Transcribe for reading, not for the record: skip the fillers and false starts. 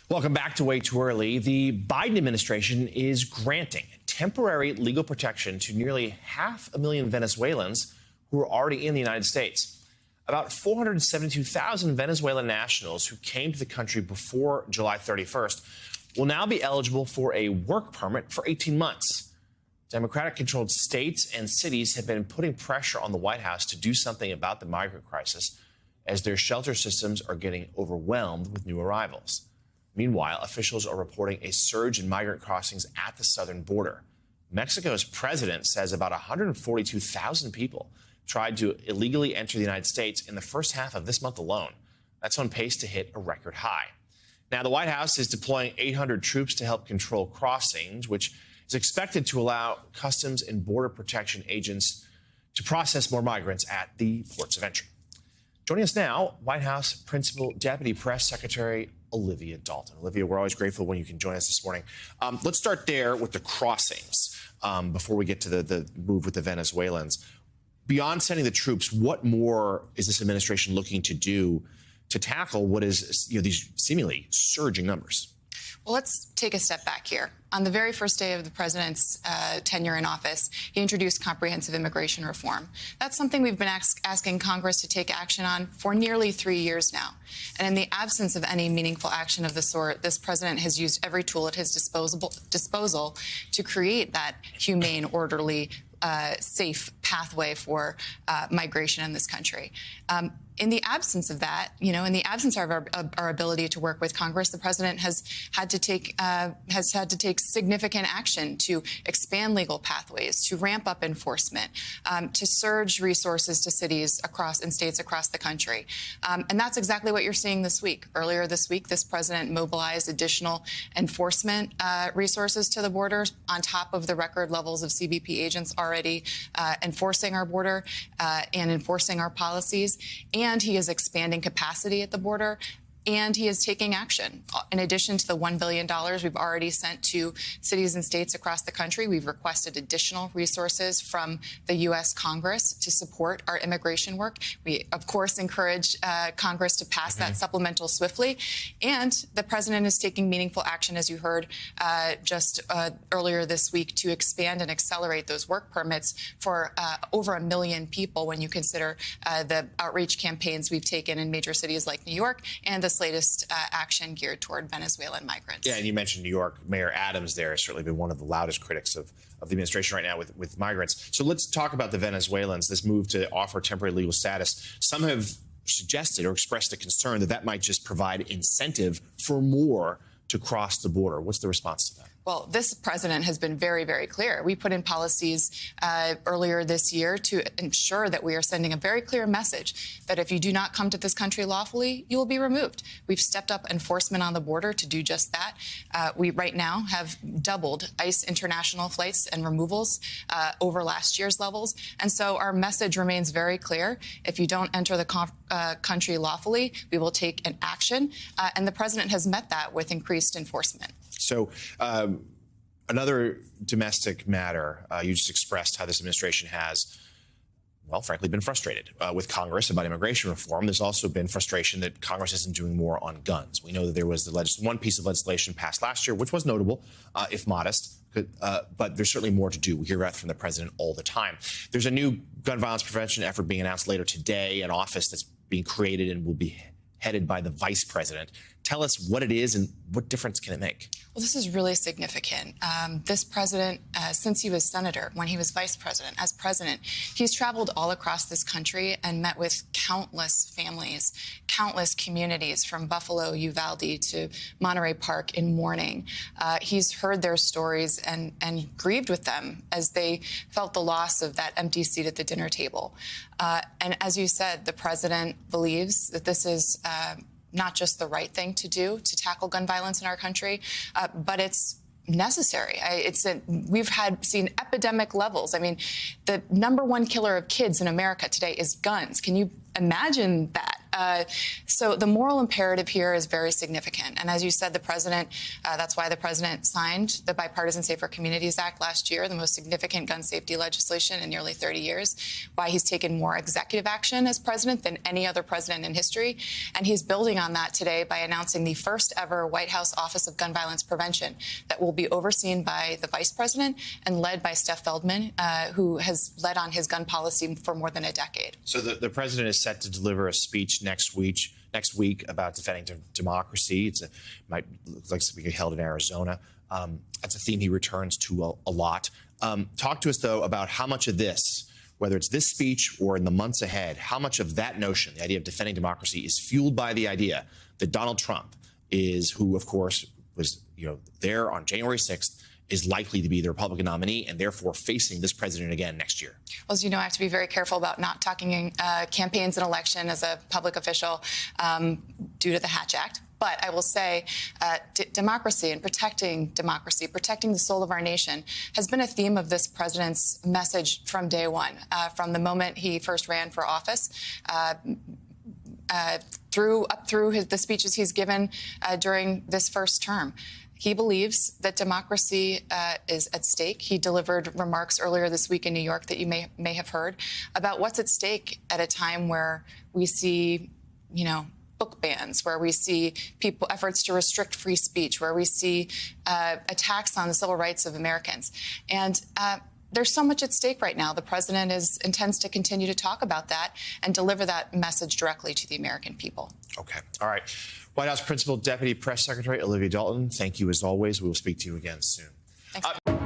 Welcome back to Way Too Early. The Biden administration is granting temporary legal protection to nearly 500,000 Venezuelans who are already in the United States. About 472,000 Venezuelan nationals who came to the country before July 31st will now be eligible for a work permit for 18 months. Democratic-controlled states and cities have been putting pressure on the White House to do something about the migrant crisis as their shelter systems are getting overwhelmed with new arrivals. Meanwhile, officials are reporting a surge in migrant crossings at the southern border. Mexico's president says about 142,000 people tried to illegally enter the United States in the first half of this month alone. That's on pace to hit a record high. Now, the White House is deploying 800 troops to help control crossings, which is expected to allow Customs and Border Protection agents to process more migrants at the ports of entry. Joining us now, White House Principal Deputy Press Secretary Olivia Dalton. Olivia, we're always grateful when you can join us this morning. Let's start there with the crossings before we get to the move with the Venezuelans. Beyond sending the troops, what more is this administration looking to do to tackle what is, these seemingly surging numbers? Well, let's take a step back here. On the very first day of the president's tenure in office, he introduced comprehensive immigration reform. That's something we've been asking Congress to take action on for nearly 3 years now. And in the absence of any meaningful action of the sort, this president has used every tool at his disposal to create that humane, orderly, safe pathway for migration in this country. In the absence of that, in the absence of our ability to work with Congress, the president has had to take significant action to expand legal pathways, to ramp up enforcement, to surge resources to cities and states across the country. And that's exactly what you're seeing this week. Earlier this week, this president mobilized additional enforcement resources to the border on top of the record levels of CBP agents already enforcing our border and enforcing our policies. And he is expanding capacity at the border. And he is taking action. In addition to the $1 billion we've already sent to cities and states across the country, we've requested additional resources from the U.S. Congress to support our immigration work. We, of course, encourage Congress to pass that supplemental swiftly. And the president is taking meaningful action, as you heard just earlier this week, to expand and accelerate those work permits for over 1 million people when you consider the outreach campaigns we've taken in major cities like New York and the latest action geared toward Venezuelan migrants. Yeah, and you mentioned New York. Mayor Adams there has certainly been one of the loudest critics of the administration right now with migrants. So let's talk about the Venezuelans, this move to offer temporary legal status. Some have suggested or expressed a concern that might just provide incentive for more to cross the border. What's the response to that? Well, this president has been very, very clear. We put in policies earlier this year to ensure that we are sending a very clear message that if you do not come to this country lawfully, you will be removed. We've stepped up enforcement on the border to do just that. We right now have doubled ICE international flights and removals over last year's levels. And so our message remains very clear. If you don't enter the country lawfully, we will take an action. And the president has met that with increased enforcement. So another domestic matter, you just expressed how this administration has, well, frankly, been frustrated with Congress about immigration reform. There's also been frustration that Congress isn't doing more on guns. We know that there was one piece of legislation passed last year, which was notable, if modest, but there's certainly more to do. We hear that from the president all the time. There's a new gun violence prevention effort being announced later today, an office that's being created and will be headed by the vice president. Tell us what it is and what difference can it make? Well, this is really significant. This president, since he was senator, when he was vice president, as president, he's traveled all across this country and met with countless families, countless communities from Buffalo, Uvalde to Monterey Park in mourning. He's heard their stories and grieved with them as they felt the loss of that empty seat at the dinner table. And as you said, the president believes that this is not just the right thing to do to tackle gun violence in our country, but it's necessary. We've seen epidemic levels. I mean, the #1 killer of kids in America today is guns. Can you imagine that? So the moral imperative here is very significant. And as you said, the president, that's why the president signed the Bipartisan Safer Communities Act last year, the most significant gun safety legislation in nearly 30 years, why he's taken more executive action as president than any other president in history. And he's building on that today by announcing the first ever White House Office of Gun Violence Prevention that will be overseen by the vice president and led by Steph Feldman, who has led on his gun policy for more than a decade. So the president is set to deliver a speech next week about defending democracy. It might look like something held in Arizona. That's a theme he returns to a lot. Talk to us, though, about how much of this, whether it's this speech or in the months ahead, how much of that notion, the idea of defending democracy, is fueled by the idea that Donald Trump is, who, of course, was there on January 6th, is likely to be the Republican nominee and therefore facing this president again next year? Well, as you know, I have to be very careful about not talking campaigns and election as a public official due to the Hatch Act. But I will say democracy and protecting democracy, protecting the soul of our nation, has been a theme of this president's message from day one, from the moment he first ran for office. Through the speeches he's given during this first term. He believes that democracy is at stake. He delivered remarks earlier this week in New York that you may have heard about what's at stake at a time where we see, book bans, where we see efforts to restrict free speech, where we see attacks on the civil rights of Americans. And there's so much at stake right now. The president intends to continue to talk about that and deliver that message directly to the American people. Okay. All right. White House Principal Deputy Press Secretary Olivia Dalton, thank you as always. We will speak to you again soon. Thanks.